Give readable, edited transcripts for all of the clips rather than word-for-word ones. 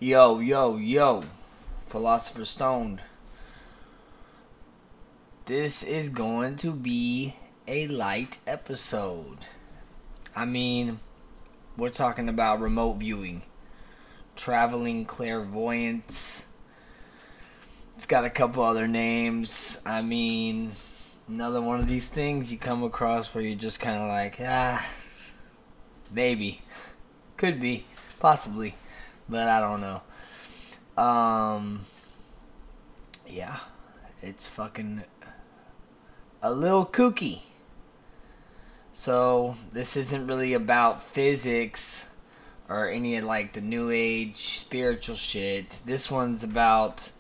Yo, yo, yo, Philosopher Stone. This is going to be a light episode. I mean, we're talking about remote viewing, traveling clairvoyance. It's got a couple other names. I mean, another one of these things you come across where you're just kind of like, maybe, could be, possibly, but I don't know. Yeah, it's fucking a little kooky. So, this isn't really about physics or any of like the new age spiritual shit. This one's about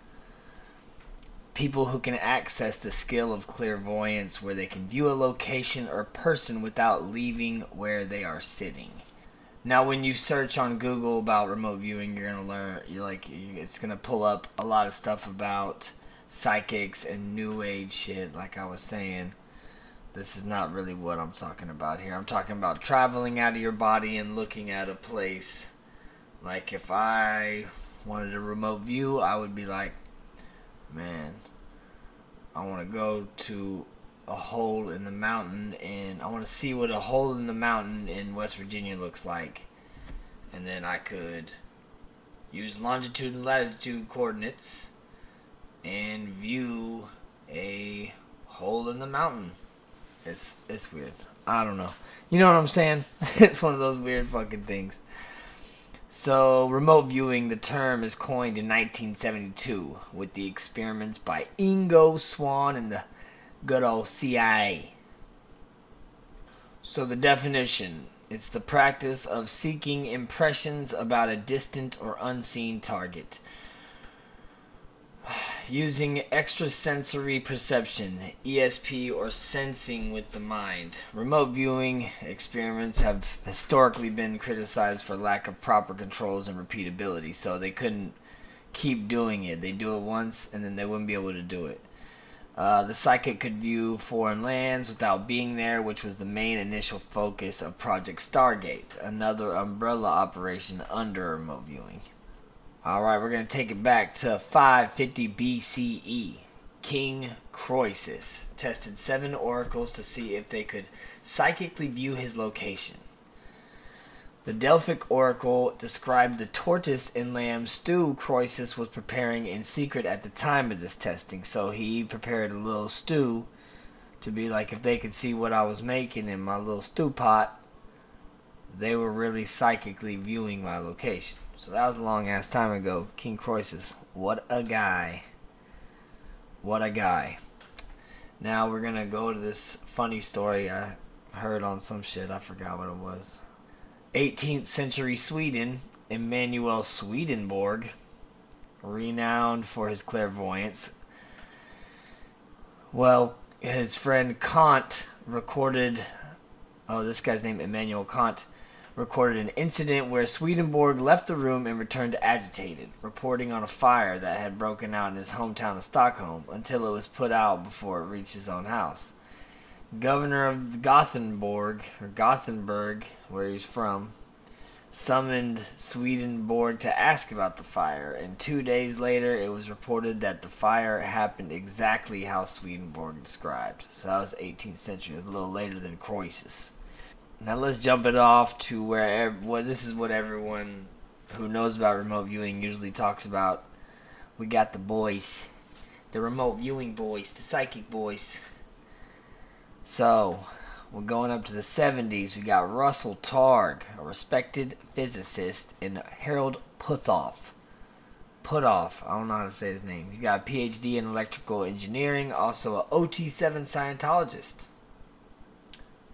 people who can access the skill of clairvoyance where they can view a location or person without leaving where they are sitting. Now, when you search on Google about remote viewing, you're gonna learn. It's gonna pull up a lot of stuff about psychics and new age shit. Like I was saying, this is not really what I'm talking about here. I'm talking about traveling out of your body and looking at a place. Like if I wanted a remote view, I would be like, man, I want to go to a hole in the mountain and I want to see what a hole in the mountain in West Virginia looks like. And then I could use longitude and latitude coordinates and view a hole in the mountain. It's weird. I don't know. You know what I'm saying? It's one of those weird fucking things. So, remote viewing, the term is coined in 1972 with the experiments by Ingo Swann and the good old CIA. So the definition, it's the practice of seeking impressions about a distant or unseen target. Using extrasensory perception, ESP, or sensing with the mind. Remote viewing experiments have historically been criticized for lack of proper controls and repeatability, so they couldn't keep doing it. They do it once and then they wouldn't be able to do it. The psychic could view foreign lands without being there, which was the main initial focus of Project Stargate, another umbrella operation under remote viewing. Alright, we're going to take it back to 550 BCE. King Croesus tested 7 oracles to see if they could psychically view his location. The Delphic oracle described the tortoise and lamb stew Croesus was preparing in secret at the time of this testing. So he prepared a little stew to be like, if they could see what I was making in my little stew pot, they were really psychically viewing my location. So that was a long ass time ago. King Croesus, what a guy. What a guy. Now we're going to go to this funny story I heard on some shit. I forgot what it was. 18th century Sweden, Emanuel Swedenborg, renowned for his clairvoyance. Well, his friend Kant recorded, this guy's name Immanuel Kant, recorded an incident where Swedenborg left the room and returned agitated, reporting on a fire that had broken out in his hometown of Stockholm until it was put out before it reached his own house. Governor of Gothenburg, where he's from, summoned Swedenborg to ask about the fire, and 2 days later it was reported that the fire happened exactly how Swedenborg described. So that was 18th century, it was a little later than Croesus. Now let's jump it off to where this is what everyone who knows about remote viewing usually talks about. We got the boys, the remote viewing boys, the psychic boys. So, we're going up to the 70s. We got Russell Targ, a respected physicist, and Harold Puthoff. I don't know how to say his name. He's got a PhD in electrical engineering, also a OT7 Scientologist.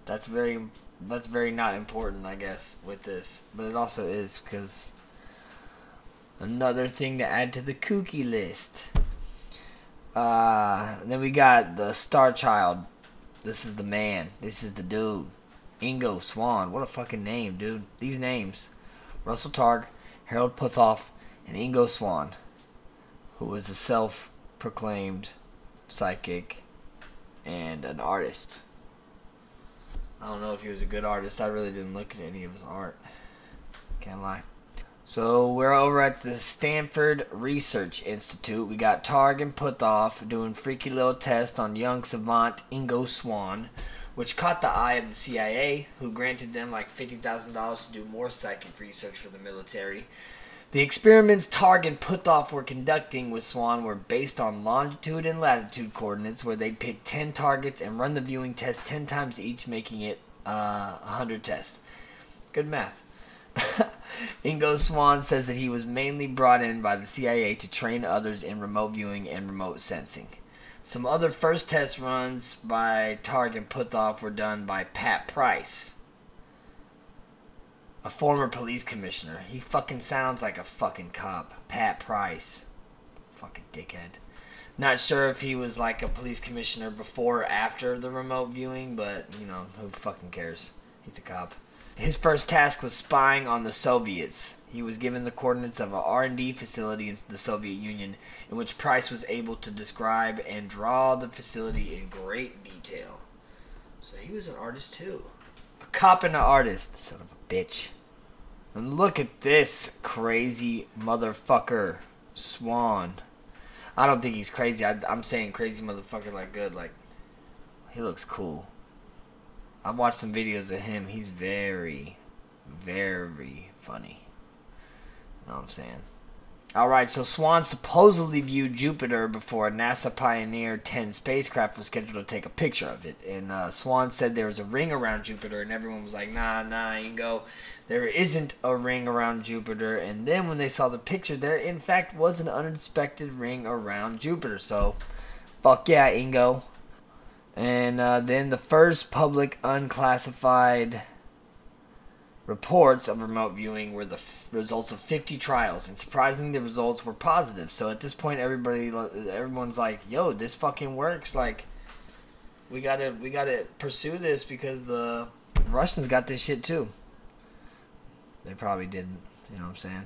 That's very not important, I guess, with this. But it also is, because another thing to add to the kooky list. Then we got the Star Child. This is the man. This is the dude. Ingo Swann. What a fucking name, dude. These names. Russell Targ, Harold Puthoff, and Ingo Swann, who was a self-proclaimed psychic and an artist. I don't know if he was a good artist. I really didn't look at any of his art. Can't lie. So we're over at the Stanford Research Institute. We got Targ and Puthoff doing freaky little tests on young savant Ingo Swann, which caught the eye of the CIA, who granted them like $50,000 to do more psychic research for the military. The experiments Targ and Puthoff were conducting with Swann were based on longitude and latitude coordinates, where they'd pick 10 targets and run the viewing test 10 times each, making it 100 tests. Good math. Ingo Swann says that he was mainly brought in by the CIA to train others in remote viewing and remote sensing. Some other first test runs by Targ and Puthoff were done by Pat Price, a former police commissioner. He fucking sounds like a fucking cop. Pat Price. Fucking dickhead. Not sure if he was like a police commissioner before or after the remote viewing, but, you know, who fucking cares? He's a cop. His first task was spying on the Soviets. He was given the coordinates of a R&D facility in the Soviet Union, in which Price was able to describe and draw the facility in great detail. So he was an artist too. A cop and an artist. Son of a bitch. And look at this crazy motherfucker, Swann. I don't think he's crazy. I'm saying crazy motherfucker like good. Like, he looks cool. I've watched some videos of him. He's very, very funny. You know what I'm saying? Alright, so Swann supposedly viewed Jupiter before a NASA Pioneer 10 spacecraft was scheduled to take a picture of it. And Swann said there was a ring around Jupiter, and everyone was like, nah, Ingo, there isn't a ring around Jupiter. And then when they saw the picture, there in fact was an unexpected ring around Jupiter. So, fuck yeah, Ingo. And then the first public unclassified reports of remote viewing were the results of 50 trials, and surprisingly the results were positive. So at this point everyone's like, yo, this fucking works. Like, we gotta pursue this because the Russians got this shit too. They probably didn't, you know what I'm saying?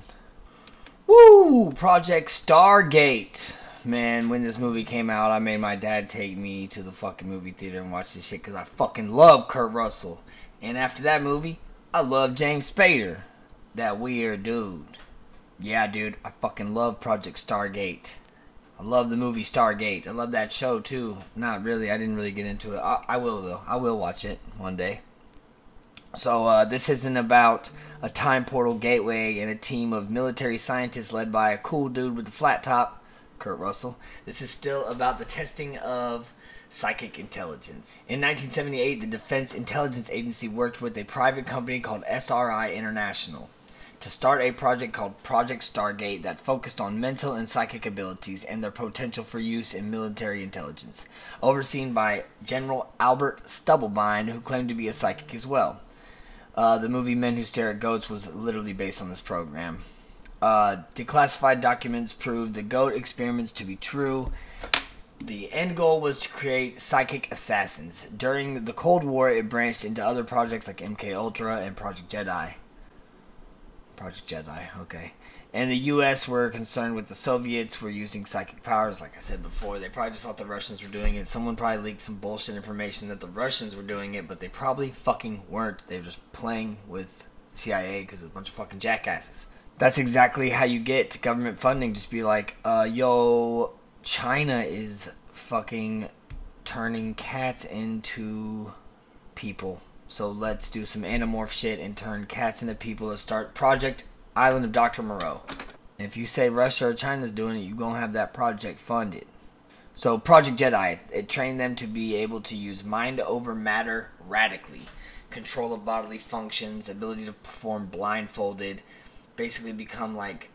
Woo! Project Stargate. Man, when this movie came out, I made my dad take me to the fucking movie theater and watch this shit because I fucking love Kurt Russell. And after that movie, I love James Spader. That weird dude. Yeah, dude, I fucking love Project Stargate. I love the movie Stargate. I love that show, too. Not really. I didn't really get into it. I will, though. I will watch it one day. So, this isn't about a time portal gateway and a team of military scientists led by a cool dude with a flat top, Kurt Russell. This is still about the testing of psychic intelligence. In 1978, the Defense Intelligence Agency worked with a private company called SRI International to start a project called Project Stargate that focused on mental and psychic abilities and their potential for use in military intelligence, overseen by General Albert Stubblebine, who claimed to be a psychic as well. The movie Men Who Stare at Goats was literally based on this program. Declassified documents proved the goat experiments to be true. The end goal was to create psychic assassins. During the Cold War, it branched into other projects like MK Ultra and Project Jedi. Okay. And the U.S. were concerned with the Soviets were using psychic powers, like I said before. They probably just thought the Russians were doing it. Someone probably leaked some bullshit information that the Russians were doing it, but they probably fucking weren't. They were just playing with CIA because it's a bunch of fucking jackasses. That's exactly how you get government funding. Just be like, yo, China is fucking turning cats into people. So let's do some Animorph shit and turn cats into people. Let's start Project Island of Dr. Moreau. And if you say Russia or China's doing it, you're going to have that project funded. So Project Jedi, it trained them to be able to use mind over matter radically. Control of bodily functions, ability to perform blindfolded, basically become like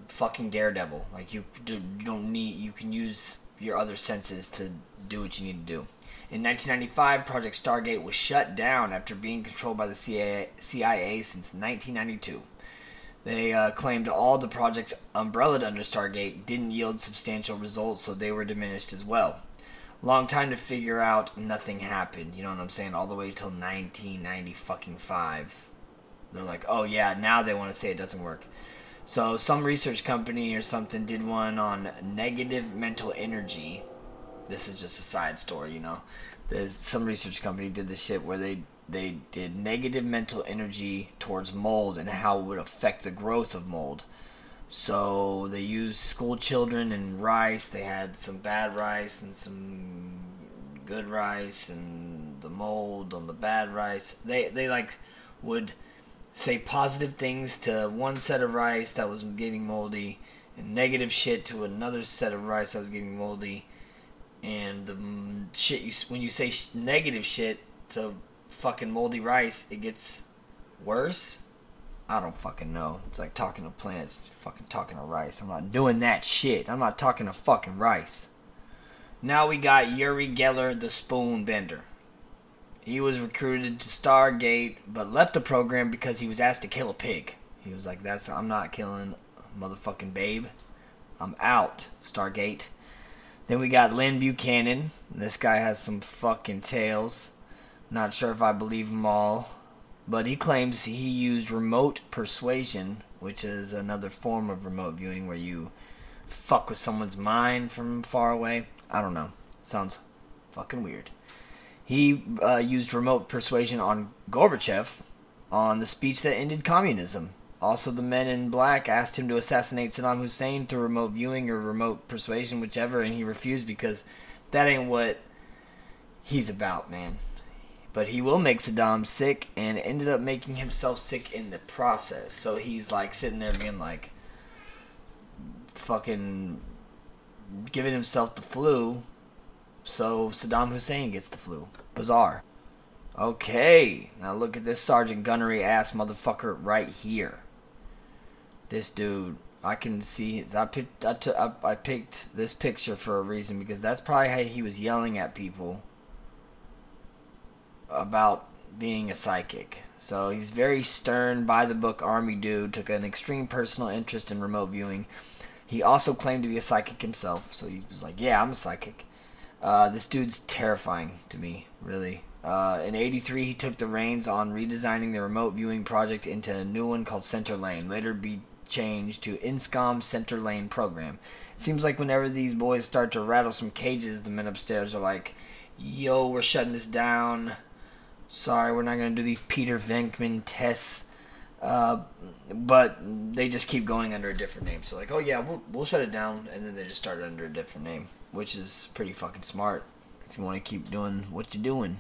fucking Daredevil. Like you can use your other senses to do what you need to do. In 1995, Project Stargate was shut down after being controlled by the CIA since 1992. They claimed all the projects umbrellaed under Stargate didn't yield substantial results, so they were diminished as well. Long time to figure out, nothing happened. You know what I'm saying? All the way till 1995. They're like, oh yeah, now they want to say it doesn't work. So some research company or something did one on negative mental energy. This is just a side story, you know. Some research company did this shit where they they did negative mental energy towards mold and how it would affect the growth of mold. So they used school children and rice. They had some bad rice and some good rice, and the mold on the bad rice. They like would say positive things to one set of rice that was getting moldy, and negative shit to another set of rice that was getting moldy. And the shit when you say negative shit to fucking moldy rice, it gets worse. I don't fucking know. It's like talking to plants, fucking talking to rice. I'm not doing that shit. I'm not talking to fucking rice. Now we got Uri Geller, the spoon bender. He was recruited to Stargate, but left the program because he was asked to kill a pig. He was like, I'm not killing a motherfucking babe. I'm out, Stargate. Then we got Lynn Buchanan. This guy has some fucking tales. Not sure if I believe them all. But he claims he used remote persuasion, which is another form of remote viewing where you fuck with someone's mind from far away. I don't know. Sounds fucking weird. He used remote persuasion on Gorbachev on the speech that ended communism. Also, the men in black asked him to assassinate Saddam Hussein through remote viewing or remote persuasion, whichever, and he refused because that ain't what he's about, man. But he will make Saddam sick, and ended up making himself sick in the process. So he's like sitting there being like fucking giving himself the flu, so Saddam Hussein gets the flu. Bizarre. Okay, now look at this Sergeant Gunnery ass motherfucker right here. This dude, I can see. I picked this picture for a reason, because that's probably how he was yelling at people about being a psychic. So he's very stern, by the book army dude, took an extreme personal interest in remote viewing. He also claimed to be a psychic himself, so he was like, yeah, I'm a psychic. This dude's terrifying to me, really. In 83, he took the reins on redesigning the remote viewing project into a new one called Center Lane, later be changed to INSCOM Center Lane program. It seems like whenever these boys start to rattle some cages, the men upstairs are like, yo, we're shutting this down. Sorry, we're not going to do these Peter Venkman tests. But they just keep going under a different name. So like, oh yeah, we'll shut it down. And then they just start under a different name, which is pretty fucking smart if you want to keep doing what you're doing.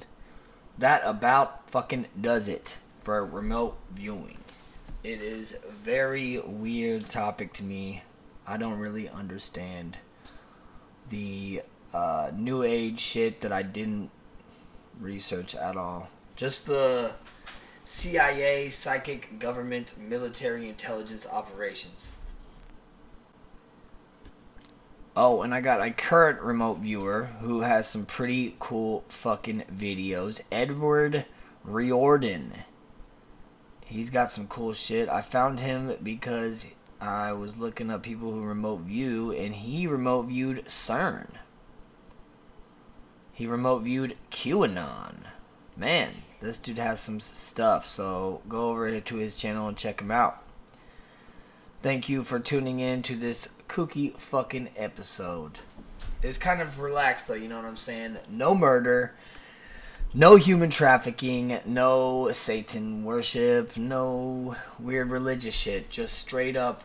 That about fucking does it for remote viewing. It is a very weird topic to me. I don't really understand the new age shit that I didn't research at all. Just the CIA, psychic, government, military intelligence operations. Oh, and I got a current remote viewer who has some pretty cool fucking videos. Edward Riordan. He's got some cool shit. I found him because I was looking up people who remote view, and he remote viewed CERN. He remote viewed QAnon. Man, this dude has some stuff, so go over to his channel and check him out. Thank you for tuning in to this kooky fucking episode. It's kind of relaxed though, you know what I'm saying? No murder, no human trafficking, no Satan worship, no weird religious shit. Just straight up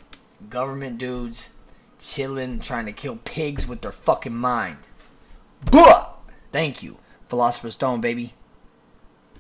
government dudes chilling, trying to kill pigs with their fucking mind. Buh! Thank you. Philosopher's Stone, baby.